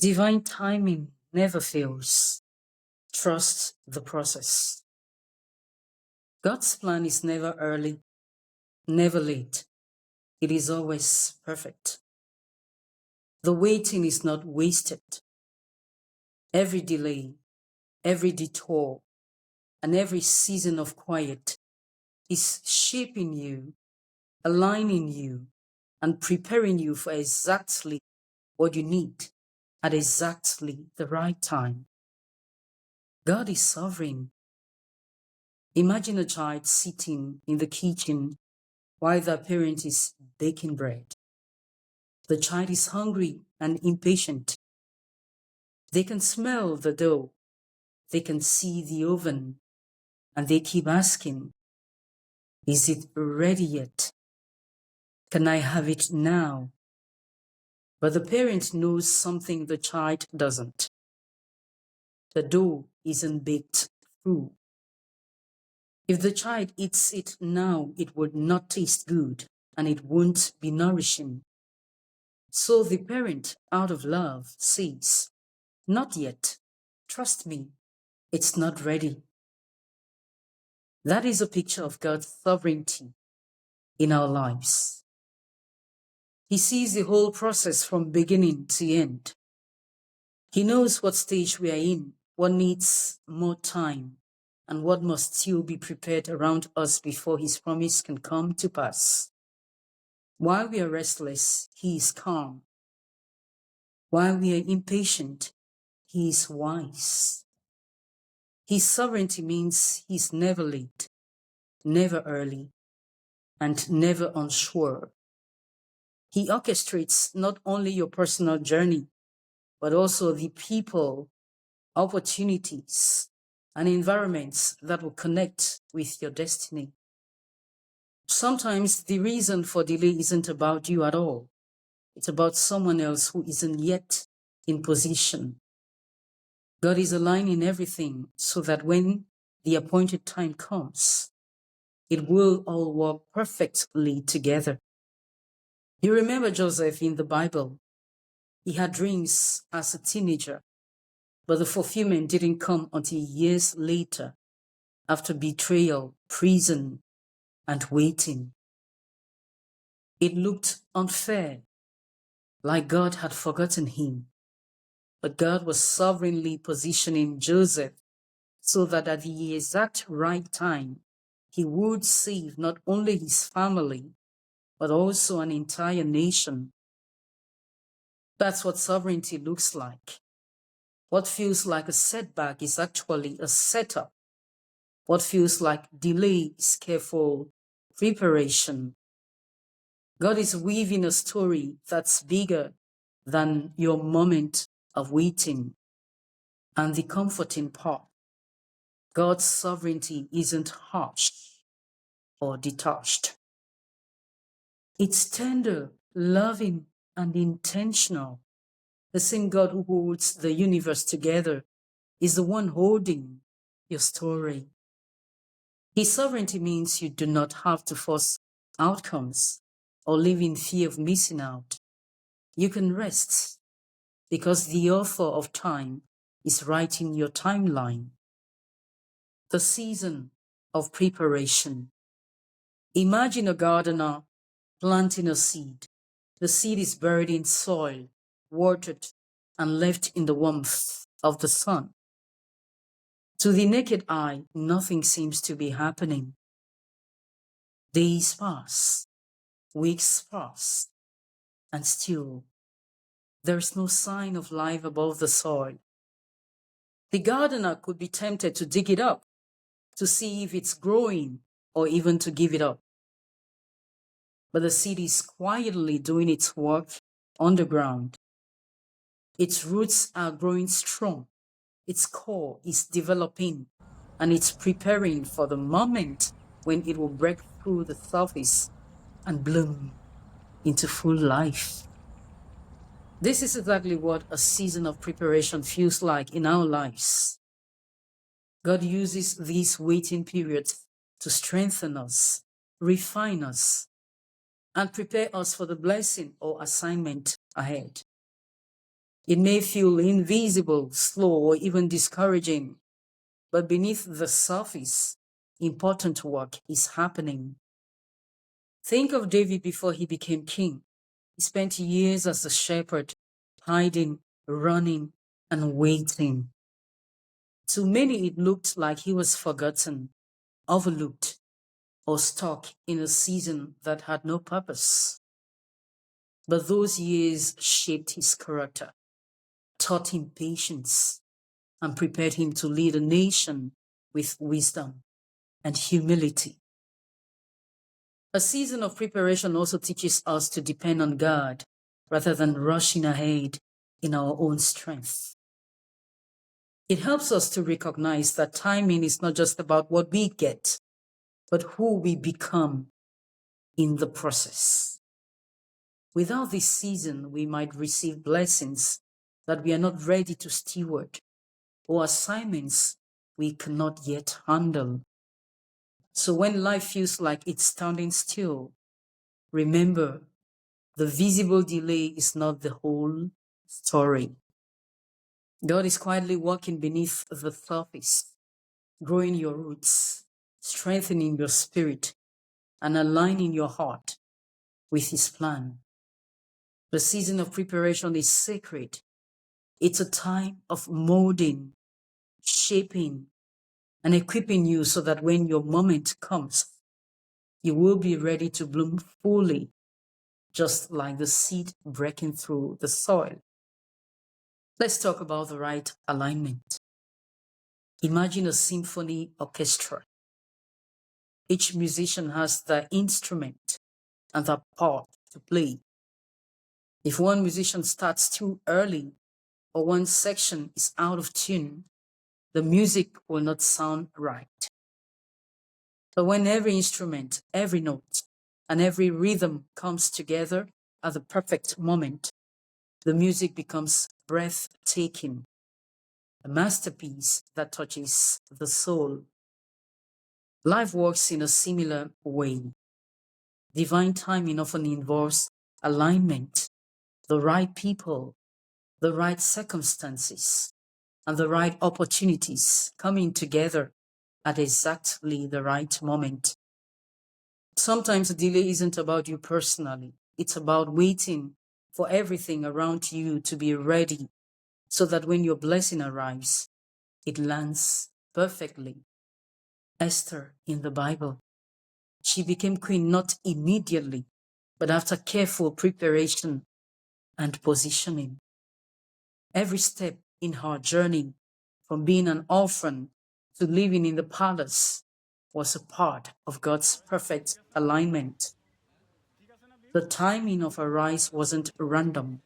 Divine timing never fails. Trust the process. God's plan is never early, never late. It is always perfect. The waiting is not wasted. Every delay, every detour, and every season of quiet is shaping you, aligning you, and preparing you for exactly what you need at exactly the right time. God is sovereign. Imagine a child sitting in the kitchen while their parent is baking bread. The child is hungry and impatient. They can smell the dough. They can see the oven, and they keep asking, is it ready yet? Can I have it now? But the parent knows something the child doesn't. The dough isn't baked through. If the child eats it now, it would not taste good and it won't be nourishing. So the parent, out of love, says, not yet. Trust me, it's not ready. That is a picture of God's sovereignty in our lives. He sees the whole process from beginning to end. He knows what stage we are in, what needs more time, and what must still be prepared around us before His promise can come to pass. While we are restless, He is calm. While we are impatient, He is wise. His sovereignty means He's never late, never early, and never unsure. He orchestrates not only your personal journey, but also the people, opportunities, and environments that will connect with your destiny. Sometimes the reason for delay isn't about you at all. It's about someone else who isn't yet in position. God is aligning everything so that when the appointed time comes, it will all work perfectly together. You remember Joseph in the Bible. He had dreams as a teenager, but the fulfillment didn't come until years later, after betrayal, prison, and waiting. It looked unfair, like God had forgotten him. But God was sovereignly positioning Joseph so that at the exact right time, he would save not only his family, but also an entire nation. That's what sovereignty looks like. What feels like a setback is actually a setup. What feels like delay is careful preparation. God is weaving a story that's bigger than your moment of waiting. And the comforting part, God's sovereignty isn't harsh or detached. It's tender, loving, and intentional. The same God who holds the universe together is the one holding your story. His sovereignty means you do not have to force outcomes or live in fear of missing out. You can rest because the author of time is writing your timeline. The season of preparation. Imagine a gardener planting a seed. The seed is buried in soil, watered, and left in the warmth of the sun. To the naked eye, nothing seems to be happening. Days pass, weeks pass, and still there is no sign of life above the soil. The gardener could be tempted to dig it up, to see if it's growing, or even to give it up. But the seed is quietly doing its work underground. Its roots are growing strong, its core is developing, and it's preparing for the moment when it will break through the surface and bloom into full life. This is exactly what a season of preparation feels like in our lives. God uses these waiting periods to strengthen us, refine us, and prepare us for the blessing or assignment ahead. It may feel invisible, slow, or even discouraging, but beneath the surface, important work is happening. Think of David before he became king. He spent years as a shepherd, hiding, running, and waiting. To many, it looked like he was forgotten, overlooked, or stuck in a season that had no purpose. But those years shaped his character, taught him patience, and prepared him to lead a nation with wisdom and humility. A season of preparation also teaches us to depend on God rather than rushing ahead in our own strength. It helps us to recognize that timing is not just about what we get, but who we become in the process. Without this season, we might receive blessings that we are not ready to steward, or assignments we cannot yet handle. So when life feels like it's standing still, remember, the visible delay is not the whole story. God is quietly working beneath the surface, growing your roots, strengthening your spirit, and aligning your heart with His plan. The season of preparation is sacred. It's a time of molding, shaping, and equipping you so that when your moment comes, you will be ready to bloom fully, just like the seed breaking through the soil. Let's talk about the right alignment. Imagine a symphony orchestra. Each musician has the instrument and the part to play. If one musician starts too early or one section is out of tune, the music will not sound right. But when every instrument, every note, and every rhythm comes together at the perfect moment, the music becomes breathtaking, a masterpiece that touches the soul. Life works in a similar way. Divine timing often involves alignment, the right people, the right circumstances, and the right opportunities coming together at exactly the right moment. Sometimes the delay isn't about you personally. It's about waiting for everything around you to be ready so that when your blessing arrives, it lands perfectly. Esther in the Bible, she became queen not immediately, but after careful preparation and positioning. Every step in her journey, from being an orphan to living in the palace, was a part of God's perfect alignment. The timing of her rise wasn't random.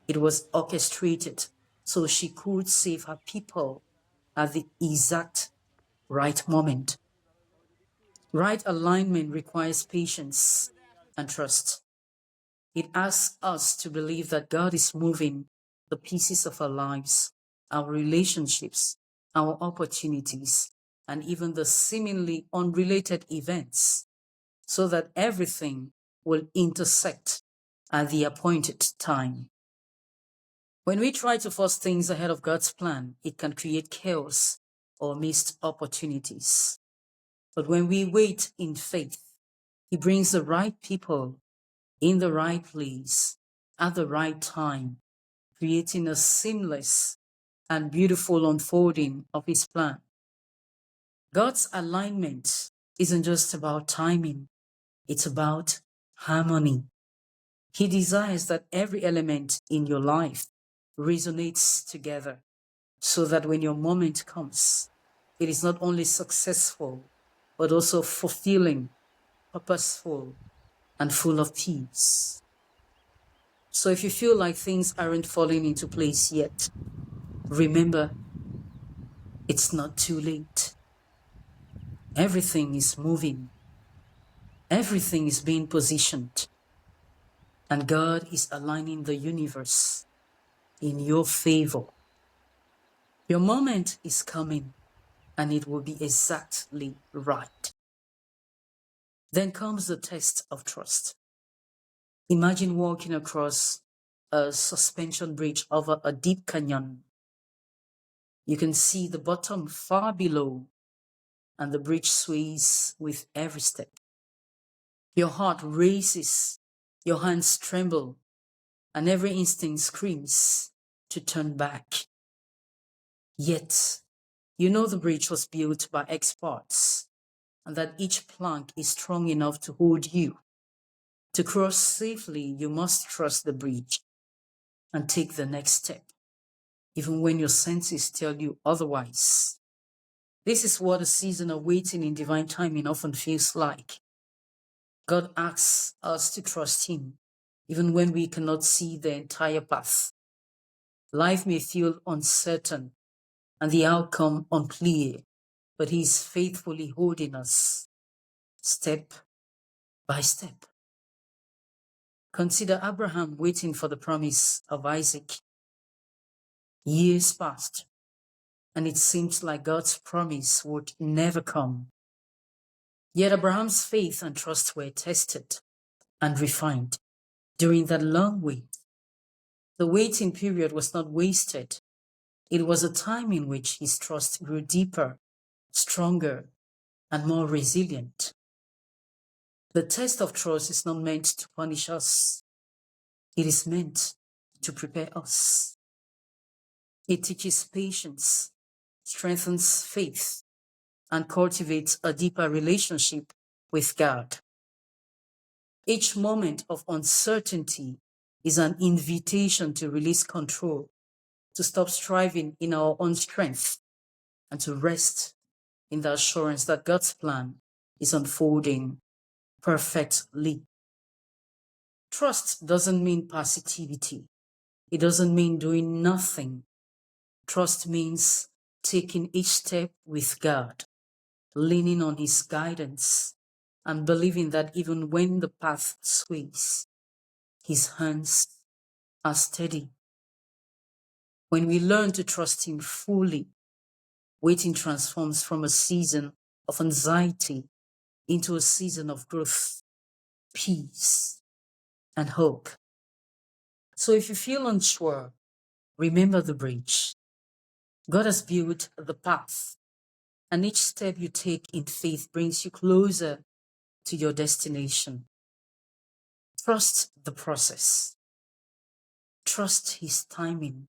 It was orchestrated so she could save her people at the exact right moment. Right alignment requires patience and trust. It asks us to believe that God is moving the pieces of our lives, our relationships, our opportunities, and even the seemingly unrelated events, so that everything will intersect at the appointed time. When we try to force things ahead of God's plan, it can create chaos or missed opportunities. But when we wait in faith, He brings the right people in the right place at the right time, creating a seamless and beautiful unfolding of His plan. God's alignment isn't just about timing, it's about harmony. He desires that every element in your life resonates together so that when your moment comes, it is not only successful, but also fulfilling, purposeful, and full of peace. So if you feel like things aren't falling into place yet, remember, it's not too late. Everything is moving. Everything is being positioned. And God is aligning the universe in your favor. Your moment is coming, and it will be exactly right. Then comes the test of trust. Imagine walking across a suspension bridge over a deep canyon. You can see the bottom far below, and the bridge sways with every step. Your heart races, your hands tremble, and every instinct screams to turn back. Yet, you know the bridge was built by experts, and that each plank is strong enough to hold you. To cross safely, you must trust the bridge and take the next step, even when your senses tell you otherwise. This is what a season of waiting in divine timing often feels like. God asks us to trust Him, even when we cannot see the entire path. Life may feel uncertain and the outcome unclear, but He is faithfully holding us step by step. Consider Abraham waiting for the promise of Isaac. Years passed, and it seems like God's promise would never come. Yet Abraham's faith and trust were tested and refined during that long wait. The waiting period was not wasted. It was a time in which his trust grew deeper, stronger, and more resilient. The test of trust is not meant to punish us. It is meant to prepare us. It teaches patience, strengthens faith, and cultivates a deeper relationship with God. Each moment of uncertainty is an invitation to release control, to stop striving in our own strength, and to rest in the assurance that God's plan is unfolding perfectly. Trust doesn't mean passivity. It doesn't mean doing nothing. Trust means taking each step with God, leaning on His guidance, and believing that even when the path sways, His hands are steady. When we learn to trust Him fully, waiting transforms from a season of anxiety into a season of growth, peace, and hope. So if you feel unsure, remember the bridge. God has built the path, and each step you take in faith brings you closer to your destination. Trust the process. Trust His timing,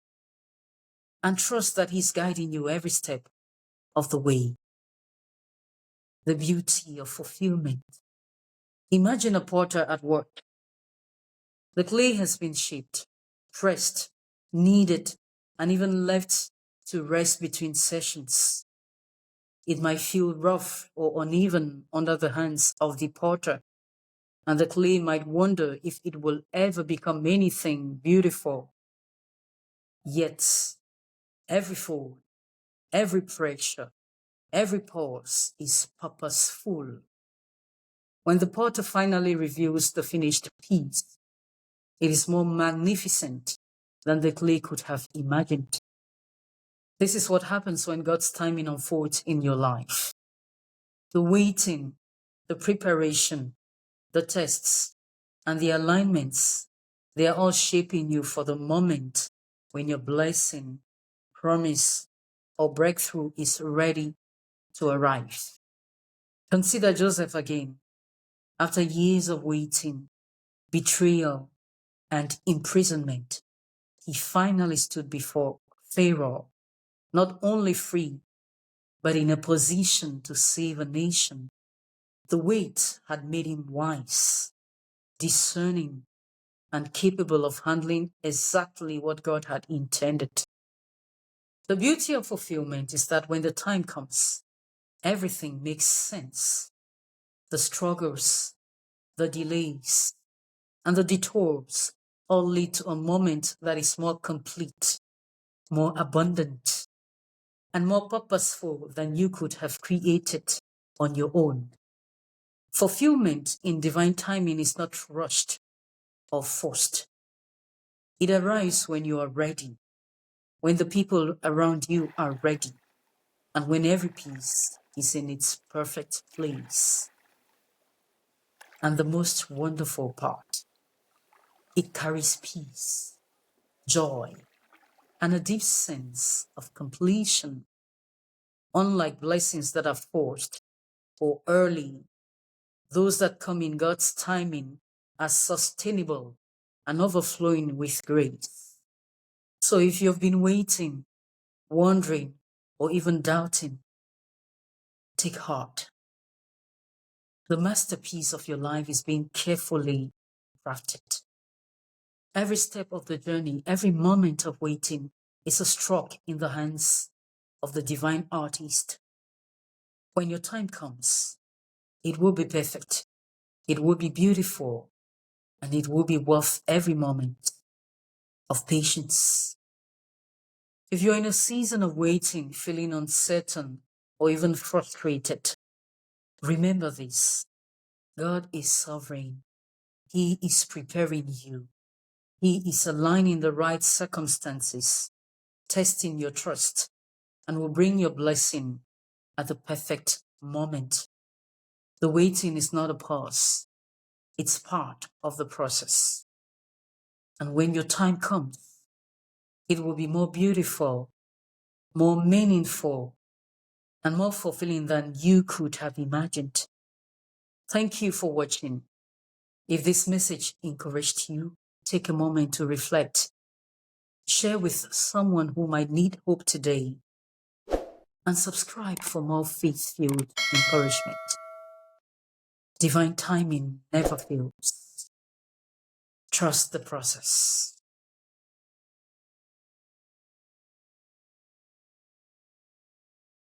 and trust that He's guiding you every step of the way. The beauty of fulfillment. Imagine a potter at work. The clay has been shaped, pressed, kneaded, and even left to rest between sessions. It might feel rough or uneven under the hands of the potter, and the clay might wonder if it will ever become anything beautiful. Yet, every fold, every pressure, every pause is purposeful. When the potter finally reveals the finished piece, it is more magnificent than the clay could have imagined. This is what happens when God's timing unfolds in your life. The waiting, the preparation, the tests, and the alignments, they are all shaping you for the moment when your blessing, promise, or breakthrough is ready to arrive. Consider Joseph again. After years of waiting, betrayal, and imprisonment, he finally stood before Pharaoh, not only free, but in a position to save a nation. The wait had made him wise, discerning, and capable of handling exactly what God had intended. The beauty of fulfillment is that when the time comes, everything makes sense. The struggles, the delays, and the detours all lead to a moment that is more complete, more abundant, and more purposeful than you could have created on your own. Fulfillment in divine timing is not rushed or forced. It arrives when you are ready, when the people around you are ready, and when every piece is in its perfect place. And the most wonderful part, it carries peace. joy, and a deep sense of completion. Unlike blessings that are forced or early, those that come in God's timing are sustainable and overflowing with grace. So if you've been waiting, wondering, or even doubting, take heart. The masterpiece of your life is being carefully crafted. Every step of the journey, every moment of waiting is a stroke in the hands of the divine artist. When your time comes, it will be perfect, it will be beautiful, and it will be worth every moment of patience. If you're in a season of waiting, feeling uncertain, or even frustrated, remember this: God is sovereign. He is preparing you. He is aligning the right circumstances, testing your trust, and will bring your blessing at the perfect moment. The waiting is not a pause, it's part of the process. And when your time comes, it will be more beautiful, more meaningful, and more fulfilling than you could have imagined. Thank you for watching. If this message encouraged you, take a moment to reflect. Share with someone who might need hope today, and subscribe for more faith-filled encouragement. Divine timing never fails. Trust the process.